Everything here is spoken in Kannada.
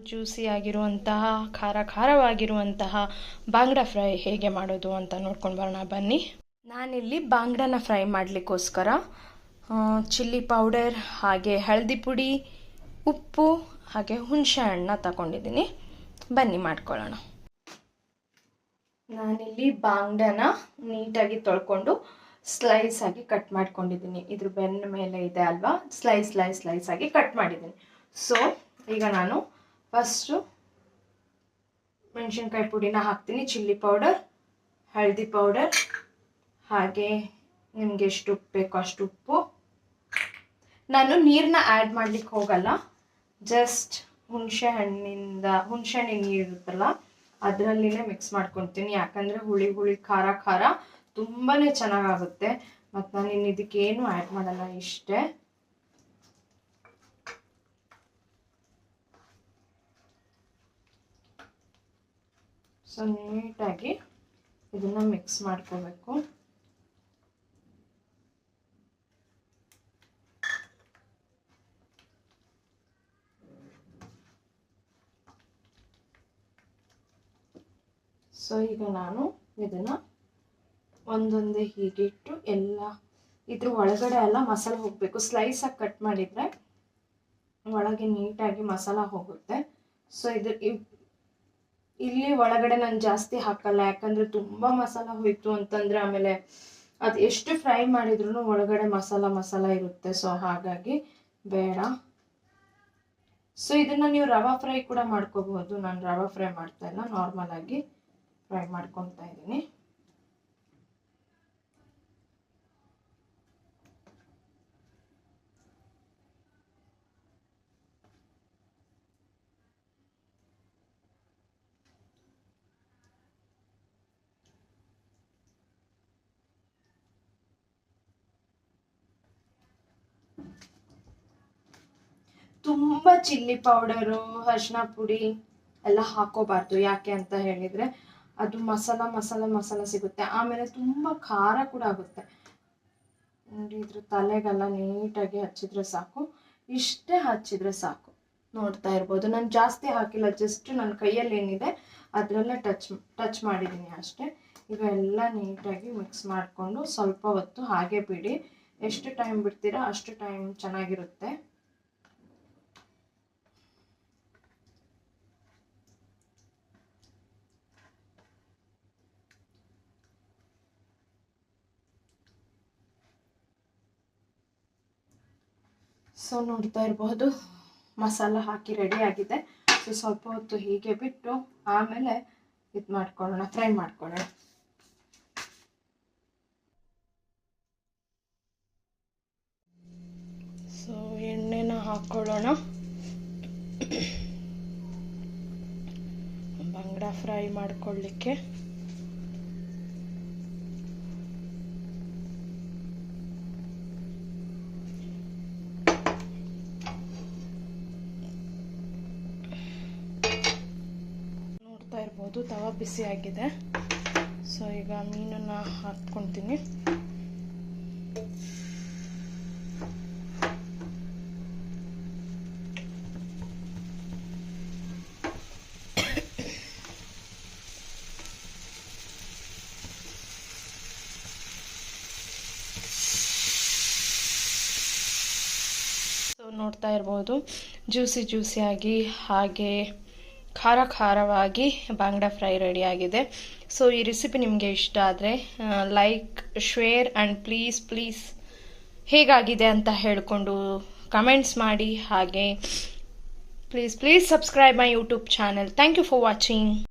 ಜ್ಯೂಸಿ ಆಗಿರುವಂತಹ ಖಾರವಾಗಿರುವಂತಹ ಬಾಂಗ್ಡಾ ಫ್ರೈ ಹೇಗೆ ಮಾಡೋದು ಅಂತ ನೋಡ್ಕೊಂಡು ಬರೋಣ ಬನ್ನಿ. ನಾನಿಲ್ಲಿ ಬಾಂಗ್ಡಾನ ಫ್ರೈ ಮಾಡಲಿಕ್ಕೋಸ್ಕರ ಚಿಲ್ಲಿ ಪೌಡರ್ ಹಾಗೆ ಹಳದಿ ಪುಡಿ, ಉಪ್ಪು ಹಾಗೆ ಹುಣಸೆ ಹಣ್ಣನ್ನ ತಗೊಂಡಿದ್ದೀನಿ. ಬನ್ನಿ ಮಾಡ್ಕೊಳ್ಳೋಣ. ನಾನಿಲ್ಲಿ ಬಾಂಗ್ಡಾನ ನೀಟಾಗಿ ತೊಳ್ಕೊಂಡು ಸ್ಲೈಸ್ ಆಗಿ ಕಟ್ ಮಾಡ್ಕೊಂಡಿದ್ದೀನಿ. ಇದ್ರ ಬೆನ್ನ ಮೇಲೆ ಇದೆ ಅಲ್ವಾ, ಸ್ಲೈಸ್ ಆಗಿ ಕಟ್ ಮಾಡಿದ್ದೀನಿ. ಸೊ ಈಗ ನಾನು ಫಸ್ಟು ಮೆಣಸಿನ್ಕಾಯಿ ಪುಡಿನ ಹಾಕ್ತೀನಿ, ಚಿಲ್ಲಿ ಪೌಡರ್, ಹಳದಿ ಪೌಡರ್, ಹಾಗೆ ನಿಮಗೆ ಎಷ್ಟು ಉಪ್ಪು ಬೇಕೋ ಅಷ್ಟು ಉಪ್ಪು. ನಾನು ನೀರನ್ನ ಆ್ಯಡ್ ಮಾಡ್ಲಿಕ್ಕೆ ಹೋಗಲ್ಲ, ಜಸ್ಟ್ ಹುಣಸೆ ಹಣ್ಣಿನ ನೀರು ಇರುತ್ತಲ್ಲ ಅದರಲ್ಲಿನೇ ಮಿಕ್ಸ್ ಮಾಡ್ಕೊತೀನಿ. ಯಾಕಂದರೆ ಹುಳಿ ಖಾರ ತುಂಬಾ ಚೆನ್ನಾಗಾಗುತ್ತೆ. ಮತ್ತು ನಾನು ಇನ್ನು ಇದಕ್ಕೇನು ಆ್ಯಡ್ ಮಾಡಲ್ಲ, ಇಷ್ಟೇ. ಸೊ ನೀಟಾಗಿ ಇದನ್ನು ಮಿಕ್ಸ್ ಮಾಡ್ಕೋಬೇಕು. ಸೊ ಈಗ ನಾನು ಇದನ್ನು ಒಂದೊಂದೇ ಹೀಗಿಟ್ಟು ಎಲ್ಲ ಇದ್ರ ಒಳಗಡೆ ಎಲ್ಲ ಮಸಾಲೆ ಹೋಗಬೇಕು. ಸ್ಲೈಸಾಗಿ ಕಟ್ ಮಾಡಿದರೆ ಒಳಗೆ ನೀಟಾಗಿ ಮಸಾಲ ಹೋಗುತ್ತೆ. ಸೊ ಇಲ್ಲಿ ಒಳಗಡೆ ನಾನು ಜಾಸ್ತಿ ಹಾಕಲ್ಲ, ಯಾಕಂದರೆ ತುಂಬ ಮಸಾಲ ಹೋಯಿತು ಅಂತಂದರೆ ಆಮೇಲೆ ಅದು ಎಷ್ಟು ಫ್ರೈ ಮಾಡಿದ್ರೂ ಒಳಗಡೆ ಮಸಾಲ ಇರುತ್ತೆ. ಸೊ ಹಾಗಾಗಿ ಬೇಡ. ಸೊ ಇದನ್ನು ನೀವು ರವಾ ಫ್ರೈ ಕೂಡ ಮಾಡ್ಕೋಬಹುದು. ನಾನು ರವಾ ಫ್ರೈ ಮಾಡ್ತಾ ಇಲ್ಲ, ನಾರ್ಮಲ್ ಆಗಿ ಫ್ರೈ ಮಾಡ್ಕೊತಾ ಇದ್ದೀನಿ. ತುಂಬ ಚಿಲ್ಲಿ ಪೌಡರು, ಅರಿಶಿನ ಪುಡಿ ಎಲ್ಲ ಹಾಕೋಬಾರ್ದು. ಯಾಕೆ ಅಂತ ಹೇಳಿದರೆ ಅದು ಮಸಾಲ ಸಿಗುತ್ತೆ, ಆಮೇಲೆ ತುಂಬ ಖಾರ ಕೂಡ ಆಗುತ್ತೆ. ನೋಡಿ, ಇದ್ರ ತಲೆಗೆಲ್ಲ ನೀಟಾಗಿ ಹಚ್ಚಿದ್ರೆ ಸಾಕು, ಇಷ್ಟೇ ಹಚ್ಚಿದ್ರೆ ಸಾಕು. ನೋಡ್ತಾ ಇರ್ಬೋದು, ನಾನು ಜಾಸ್ತಿ ಹಾಕಿಲ್ಲ, ಜಸ್ಟ್ ನನ್ನ ಕೈಯಲ್ಲಿ ಏನಿದೆ ಅದರಲ್ಲೇ ಟಚ್ ಮಾಡಿದ್ದೀನಿ ಅಷ್ಟೇ. ಈಗ ಎಲ್ಲ ನೀಟಾಗಿ ಮಿಕ್ಸ್ ಮಾಡಿಕೊಂಡು ಸ್ವಲ್ಪ ಹೊತ್ತು ಹಾಗೆ ಬಿಡಿ. ಎಷ್ಟು ಟೈಮ್ ಬಿಡ್ತೀರಾ ಅಷ್ಟು ಟೈಮ್ ಚೆನ್ನಾಗಿರುತ್ತೆ. ಸೊ ನೋಡ್ತಾ ಇರಬಹುದು, ಮಸಾಲ ಹಾಕಿ ರೆಡಿ ಆಗಿದೆ. ಸೊ ಸ್ವಲ್ಪ ಹೊತ್ತು ಹೀಗೆ ಬಿಟ್ಟು ಆಮೇಲೆ ಇದು ಮಾಡ್ಕೊಳ್ಳೋಣ, ಫ್ರೈ ಮಾಡ್ಕೊಳ್ಳೋಣ. ಸೊ ಎಣ್ಣೆನ ಹಾಕ್ಕೊಳ್ಳೋಣ. ಬಾಂಗ್ಡಾ ಫ್ರೈ ಮಾಡ್ಕೊಳ್ಳಿಕ್ಕೆ ಇರ್ಬೋದು, ತವಾ ಬಿಸಿ ಆಗಿದೆ. ಸೊ ಈಗ ಮೀನನ್ನು ಹಾಕ್ಕೊಳ್ತೀನಿ. ಸೊ ನೋಡ್ತಾ ಇರ್ಬೋದು, ಜ್ಯೂಸಿಯಾಗಿ ಹಾಗೆ ಖಾರವಾಗಿ ಬಾಂಗ್ಡಾ ಫ್ರೈ ರೆಡಿ ಆಗಿದೆ. ಸೊ ಈ ರೆಸಿಪಿ ನಿಮಗೆ ಇಷ್ಟ ಆದರೆ ಲೈಕ್, ಶೇರ್ ಆ್ಯಂಡ್ ಪ್ಲೀಸ್ ಹೇಗಾಗಿದೆ ಅಂತ ಹೇಳಿಕೊಂಡು ಕಮೆಂಟ್ಸ್ ಮಾಡಿ. ಹಾಗೆ please subscribe my YouTube channel. Thank you for watching.